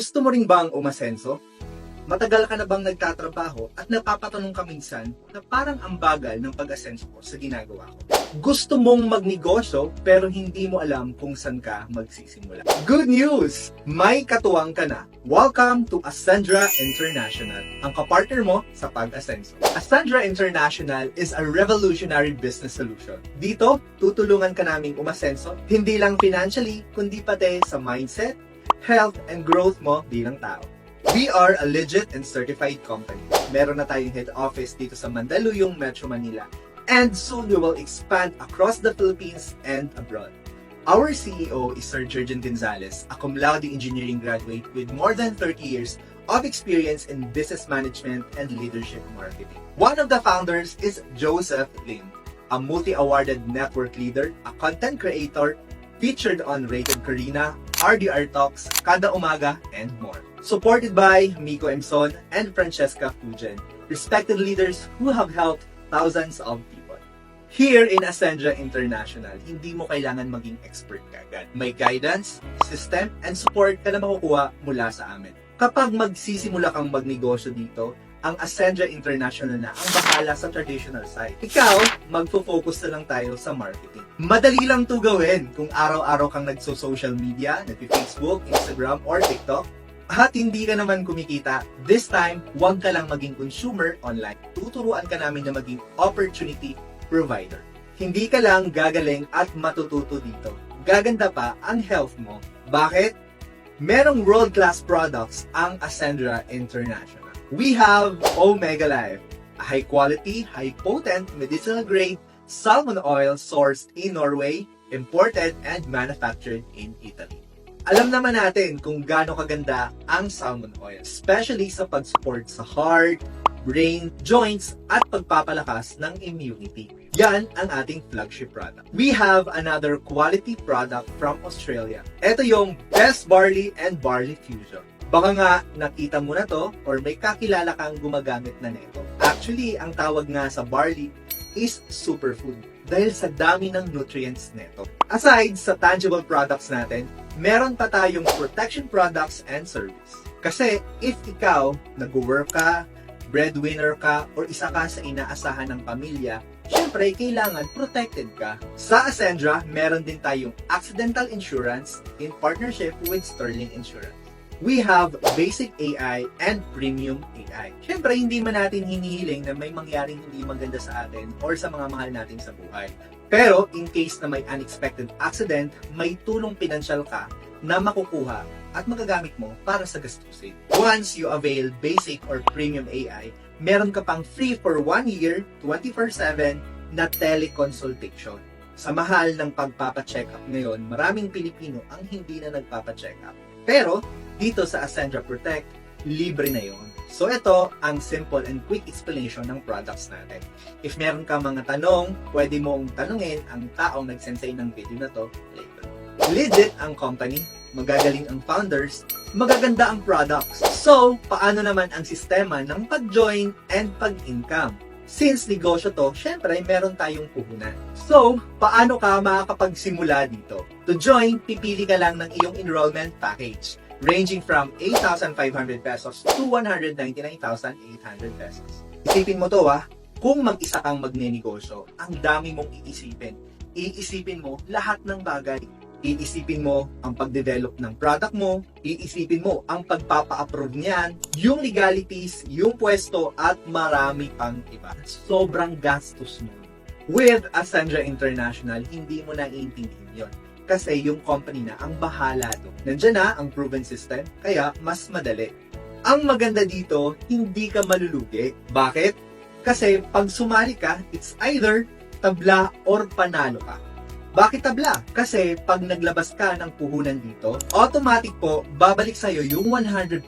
Gusto mo ring bang umasenso? Matagal ka na bang nagtatrabaho at napapatanong ka minsan na parang ang bagal ng pag-asenso ko sa ginagawa ko? Gusto mong magnegosyo pero hindi mo alam kung saan ka magsisimula. Good news! May katuwang ka na. Welcome to Ascendra International, ang kapartner mo sa pag-asenso. Ascendra International is a revolutionary business solution. Dito, tutulungan ka naming umasenso, hindi lang financially, kundi pati sa mindset, health, and growth mo bilang tao. We are a legit and certified company. Meron na tayong head office dito sa Mandaluyong, Metro Manila. And soon we will expand across the Philippines and abroad. Our CEO is Sir Jurgen Gonzalez, a cum laude engineering graduate with more than 30 years of experience in business management and leadership marketing. One of the founders is Joseph Lim, a multi-awarded network leader, a content creator, featured on Rated Karina, RDR Talks, Kada Umaga, and more. Supported by Miko Emson and Francesca Fugen, respected leaders who have helped thousands of people. Here in Ascendra International, hindi mo kailangan maging expert kagad. May guidance, system, and support ka na makukuha mula sa amin. Kapag magsisimula kang magnegosyo dito, ang Ascendra International na ang bahala sa traditional side. Ikaw, magfo-focus na lang tayo sa marketing. Madali lang to gawin kung araw-araw kang nagso-social media, nagpi-Facebook, Instagram, or TikTok, at hindi ka naman kumikita. This time, huwag ka lang maging consumer online. Tuturuan ka namin na maging opportunity provider. Hindi ka lang gagaling at matututo dito. Gaganda pa ang health mo. Bakit? Merong world-class products ang Ascendra International. We have Omega Life, a high-quality, high-potent, medicinal-grade salmon oil sourced in Norway, imported and manufactured in Italy. Alam naman natin kung gaano kaganda ang salmon oil, especially sa pag-support sa heart, brain, joints, at pagpapalakas ng immunity. Yan ang ating flagship product. We have another quality product from Australia. Ito yung Best Barley and Barley Fusion. Baka nga nakita mo na to or may kakilala kang gumagamit na nito. Actually, ang tawag nga sa barley is superfood dahil sa dami ng nutrients nito. Aside sa tangible products natin, meron pa tayong protection products and service. Kasi if ikaw nag-work ka, breadwinner ka, or isa ka sa inaasahan ng pamilya, syempre kailangan protected ka. Sa Ascendra, meron din tayong accidental insurance in partnership with Sterling Insurance. We have basic AI and premium AI. Siyempre, hindi man natin hinihiling na may mangyaring hindi maganda sa atin or sa mga mahal natin sa buhay. Pero, in case na may unexpected accident, may tulong pinansyal ka na makukuha at magagamit mo para sa gastusin. Once you avail basic or premium AI, meron ka pang free for 1 year, 24/7 na teleconsultation. Sa mahal ng pagpapacheck up ngayon, maraming Pilipino ang hindi na nagpapacheck up. Pero, dito sa Ascendra Protect, libre na yon. So ito ang simple and quick explanation ng products natin. If meron ka mga tanong, pwede mong tanungin ang taong nagsensay ng video na to later. Legit ang company, magagaling ang founders, magaganda ang products. So, paano naman ang sistema ng pag-join and pag-income? Since negosyo to, syempre meron tayong puhunan. So, paano ka makakapagsimula dito? To join, pipili ka lang ng iyong enrollment package, ranging from 8,500 pesos to 199,800 pesos. Isipin mo to kung mag-isa kang magnenegosyo, ang dami mong iisipin. Iisipin mo lahat ng bagay. Iisipin mo ang pag-develop ng product mo, iisipin mo ang pagpapa-approve niyan, yung legalities, yung pwesto, at marami pang iba. Sobrang gastos mo. With Ascendra International, hindi mo na iintindihin yun. Kasi yung company na ang bahala doon. Nandiyan na ang proven system, kaya mas madali. Ang maganda dito, hindi ka malulugi. Bakit? Kasi pag sumali ka, it's either tabla or panalo ka. Bakit tabla? Kasi pag naglabas ka ng puhunan dito, automatic po, babalik sa'yo yung 100%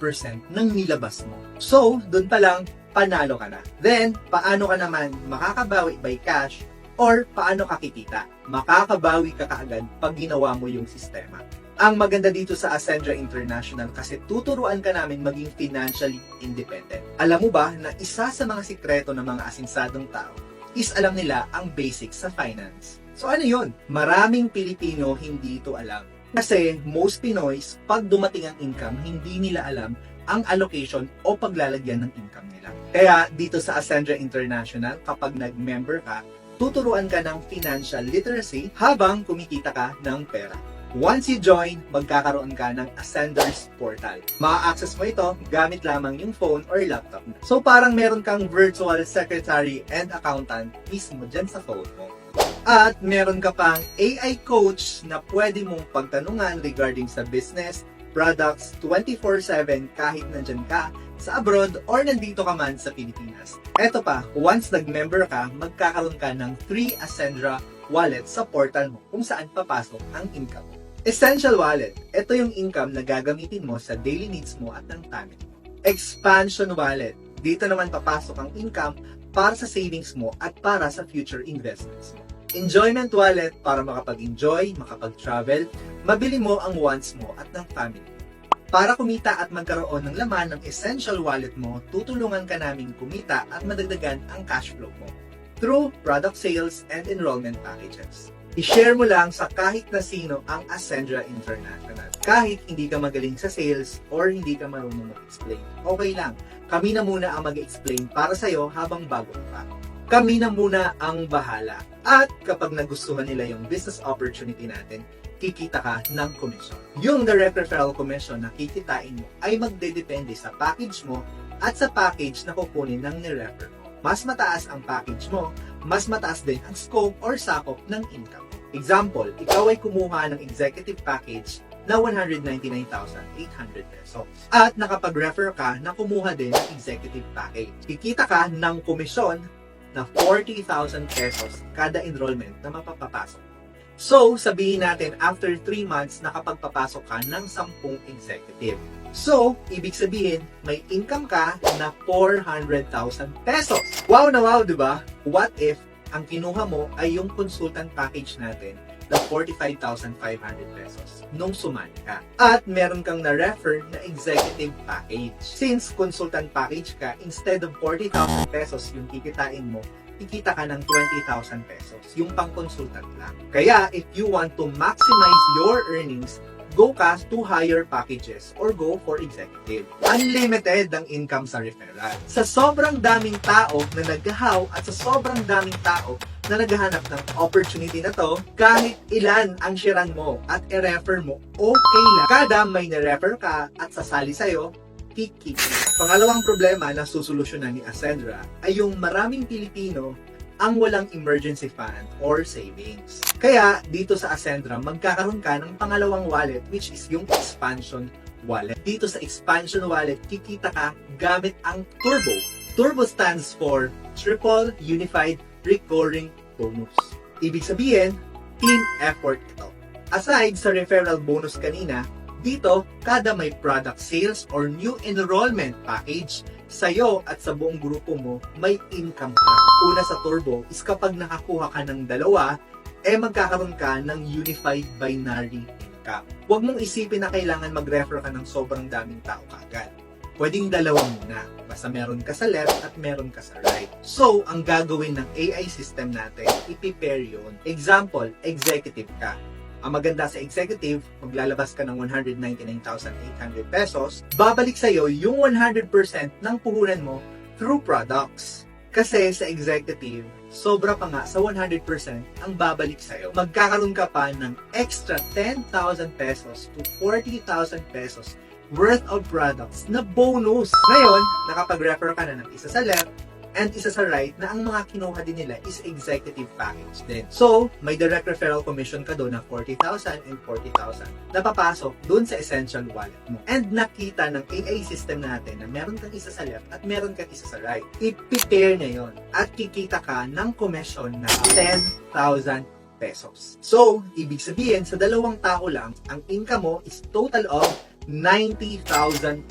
ng nilabas mo. So, dun pa lang, panalo ka na. Then, paano ka naman makakabawi by cash or paano ka kikita? Makakabawi ka kaagad pag ginawa mo yung sistema. Ang maganda dito sa Ascendra International kasi tuturuan ka namin maging financially independent. Alam mo ba na isa sa mga sikreto ng mga asinsadong tao is alam nila ang basics sa finance. So ano yun? Maraming Pilipino hindi ito alam. Kasi most Pinoys, pag dumating ang income, hindi nila alam ang allocation o paglalagyan ng income nila. Kaya dito sa Ascendra International, kapag nag-member ka, tuturuan ka ng financial literacy habang kumikita ka ng pera. Once you join, magkakaroon ka ng Ascender's Portal. Ma-access mo ito gamit lamang yung phone or laptop. So parang meron kang virtual secretary and accountant mismo dyan sa phone mo. At meron ka pang AI coach na pwede mong pagtanungan regarding sa business, products, 24/7 kahit nandyan ka sa abroad or nandito ka man sa Pilipinas. Eto pa, once nag-member ka, magkakaroon ka ng free Ascendra wallet sa portal mo kung saan papasok ang income mo. Essential Wallet, ito yung income na gagamitin mo sa daily needs mo at ng family mo. Expansion Wallet, dito naman papasok ang income para sa savings mo at para sa future investments mo. Enjoyment Wallet, para makapag-enjoy, makapag-travel, mabili mo ang wants mo at ng family. Para kumita at magkaroon ng laman ng Essential Wallet mo, tutulungan ka namin kumita at madagdagan ang cash flow mo through product sales and enrollment packages. I-share mo lang sa kahit na sino ang Ascendra International. Kahit hindi ka magaling sa sales or hindi ka marunong mag-explain, okay lang. Kami na muna ang mag-explain para sa'yo habang bago pa. Kami na muna ang bahala. At kapag nagustuhan nila yung business opportunity natin, kikita ka ng commission. Yung direct referral commission na kikitain mo ay magdedepende sa package mo at sa package na kukunin ng ni-refer mo. Mas mataas ang package mo, mas mataas din ang scope or sakop ng income. Example, ikaw ay kumuha ng executive package na 199,800 pesos. At nakapag-refer ka na kumuha din ng executive package. Kikita ka ng komisyon na 40,000 pesos kada enrollment na mapapapasok. So, sabihin natin after 3 months nakapagpapasok ka ng 10 executive. So, ibig sabihin, may income ka na 400,000 pesos. Wow na wow, di ba? What if ang kinuha mo ay yung consultant package natin na 45,500 pesos nung sumali ka. At meron kang na-refer na executive package. Since consultant package ka, instead of 40,000 pesos yung kikitain mo, kikita ka ng 20,000 pesos, yung pang-consultant lang. Kaya, if you want to maximize your earnings, go ka to higher packages or go for executive. Unlimited ang income sa referral. Sa sobrang daming tao na naghahaw at sa sobrang daming tao na naghahanap ng opportunity na to, kahit ilan ang sharean mo at i-refer mo, okay lang. Kada may na-refer ka at sasali sa'yo, kikik. Pangalawang problema na susolusyonan ni Ascendra ay yung maraming Pilipino ang walang emergency fund or savings. Kaya dito sa Ascendra, magkakaroon ka ng pangalawang wallet which is yung expansion wallet. Dito sa expansion wallet, kikita ka gamit ang Turbo. Turbo stands for Triple Unified Recurring Bonus. Ibig sabihin, team effort ito. Aside sa referral bonus kanina, dito, kada may product sales or new enrollment package, sa'yo at sa buong grupo mo, may income ka. Una sa Turbo is kapag nakakuha ka ng dalawa, magkakaroon ka ng unified binary income. Huwag mong isipin na kailangan mag-refer ka ng sobrang daming tao kaagad. Pwedeng dalawa muna, basta meron ka sa left at meron ka sa right. So, ang gagawin ng AI system natin, i-prepare yun. Example, executive ka. Ang maganda sa executive, maglalabas ka ng 199,800 pesos, babalik sa'yo yung 100% ng puhunan mo through products. Kasi sa executive, sobra pa nga sa 100% ang babalik sa'yo. Magkakaroon ka pa ng extra 10,000 pesos to 40,000 pesos worth of products na bonus. Ngayon, nakapag-refer ka na ng isa sa left, and isa sa right na ang mga kinuha din nila is executive package din. So, may direct referral commission ka doon na 40,000 and 40,000 na papasok doon sa essential wallet mo. And nakita ng AI system natin na meron kang isa sa left at meron kang isa sa right. I-prepare niya yon at kikita ka ng commission na 10,000 pesos. So, ibig sabihin, sa dalawang tao lang, ang income mo is total of 90,000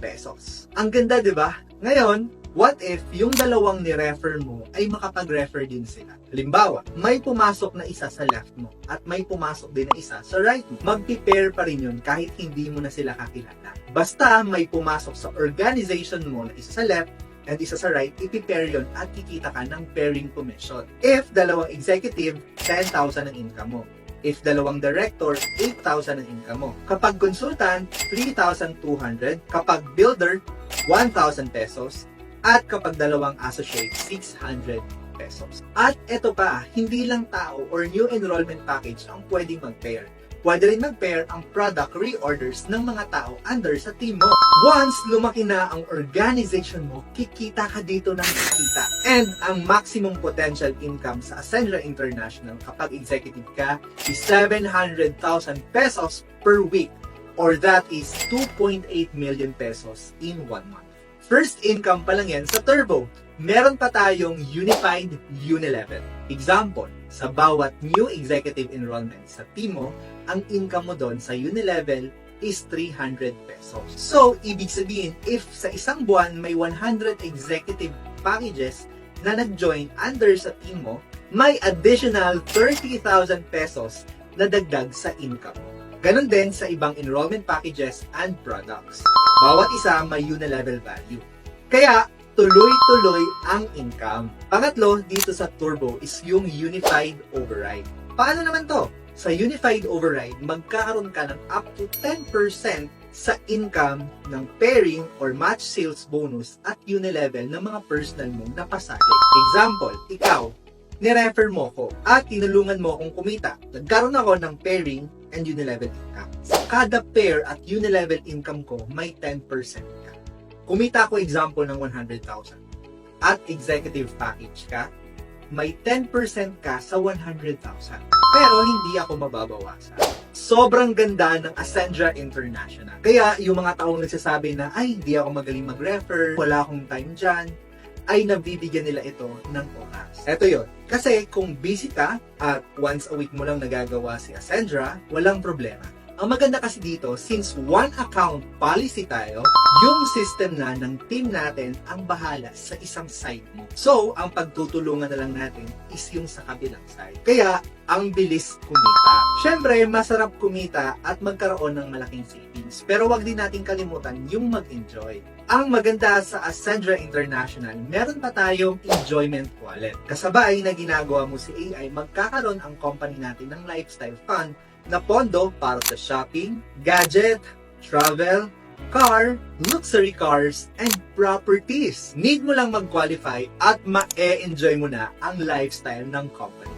pesos. Ang ganda, di ba? Ngayon, what if yung dalawang ni-refer mo ay makapag-refer din sila? Halimbawa, may pumasok na isa sa left mo at may pumasok din na isa sa right mo. Mag-prepare pa rin yun kahit hindi mo na sila kakilala. Basta may pumasok sa organization mo na isa sa left and isa sa right, i-prepare yun at kikita ka ng pairing commission. If dalawang executive, 10,000 ang income mo. If dalawang director, 8,000 ang income mo. Kapag consultant, 3,200. Kapag builder, 1,000 pesos. At kapag dalawang associate, 600 pesos. At eto pa, hindi lang tao or new enrollment package ang pwedeng mag-pair. Pwede rin mag-pair ang product reorders ng mga tao under sa team mo. Once lumaki na ang organization mo, kikita ka dito ng kikita. And ang maximum potential income sa Ascendra International kapag executive ka is 700,000 pesos per week, or that is 2.8 million pesos in 1 month. First income pa lang yan sa Turbo. Meron pa tayong Unified Unilevel. Example, sa bawat new executive enrollment sa team mo, ang income mo doon sa Unilevel is 300 pesos. So, ibig sabihin, if sa isang buwan may 100 executive packages na nag-join under sa team mo, may additional 30,000 pesos na dagdag sa income mo. Ganon din sa ibang enrollment packages and products. Bawat isa may Unilevel value. Kaya, tuloy-tuloy ang income. Pangatlo, dito sa Turbo is yung Unified Override. Paano naman to? Sa Unified Override, magkakaroon ka ng up to 10% sa income ng pairing or match sales bonus at Unilevel ng mga personal mong napasali. Example, ikaw, nirefer mo ko at tinulungan mo akong kumita. Nagkaroon ako ng pairing and Unilevel income. Sa kada pair at Unilevel income ko, may 10% ka. Kumita ko example ng 100,000 at executive package ka, may 10% ka sa 100,000. Pero hindi ako mababawasan. Sobrang ganda ng Ascendra International. Kaya yung mga taong nagsasabi na, ay, hindi ako magaling mag-refer, wala akong time dyan, ay nabibigyan nila ito ng oras. Eto yun. Kasi kung busy ka at once a week mo lang nagagawa si Ascendra, walang problema. Ang maganda kasi dito, since one account policy tayo, yung system na ng team natin ang bahala sa isang side mo. So, ang pagtutulungan na lang natin is yung sa kabilang side. Kaya, ang bilis kumita. Syempre, masarap kumita at magkaroon ng malaking savings. Pero wag din natin kalimutan yung mag-enjoy. Ang maganda sa Ascendra International, meron pa tayong enjoyment wallet. Kasabay na ginagawa mo si AI, magkakaroon ang company natin ng lifestyle fund na pondo para sa shopping, gadget, travel, car, luxury cars, and properties. Need mo lang mag-qualify at ma-enjoy mo na ang lifestyle ng company.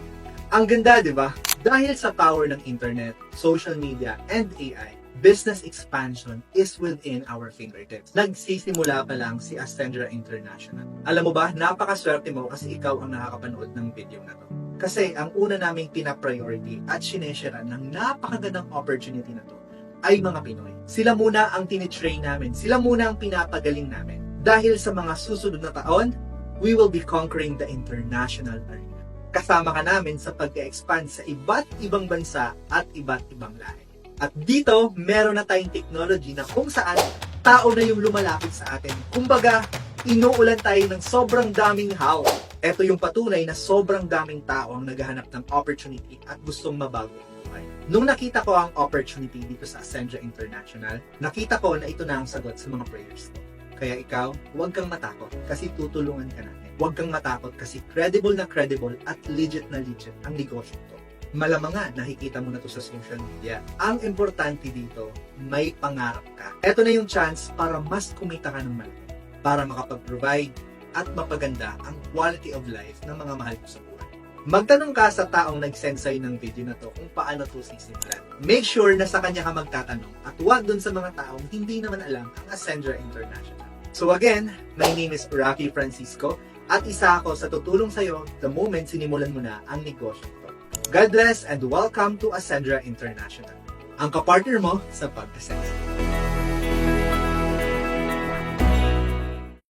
Ang ganda, di ba? Dahil sa power ng internet, social media, and AI, business expansion is within our fingertips. Nagsisimula pa lang si Ascendra International. Alam mo ba, napakaswerte mo kasi ikaw ang nakakapanood ng video na to. Kasi ang una naming pina-priority at sineshare ng napakagandang opportunity na to ay mga Pinoy. Sila muna ang tinitrain namin. Sila muna ang pinapagaling namin. Dahil sa mga susunod na taon, we will be conquering the international arena. Kasama ka namin sa pag-expand sa iba't ibang bansa at iba't ibang lahi. At dito, meron na tayong technology na kung saan tao na yung lumalapit sa atin. Kumbaga, inuulan tayo ng sobrang daming how. Ito yung patunay na sobrang daming tao ang naghahanap ng opportunity at gustong mabago ang buhay. Nung nakita ko ang opportunity dito sa Ascendra International, nakita ko na ito na ang sagot sa mga prayers ko. Kaya ikaw, huwag kang matakot kasi tutulungan ka natin. Huwag kang matakot kasi credible at legit na legit ang negosyo to. Malamang nga, nakikita mo na to sa social media. Ang importante dito, may pangarap ka. Ito na yung chance para mas kumita ka ng malaki. Para makapag-provide at mapaganda ang quality of life ng mga mahal mo sa buhay. Magtanong ka sa taong nag-send sa'yo ng video na to kung paano to sisimulan. Make sure na sa kanya ka magtatanong at huwag dun sa mga taong hindi naman alam ang Ascendra International. So again, my name is Rocky Francisco at isa ako sa tutulong sa'yo the moment sinimulan mo na ang negosyo to. God bless and welcome to Ascendra International. Ang kapartner mo sa pag-ascend.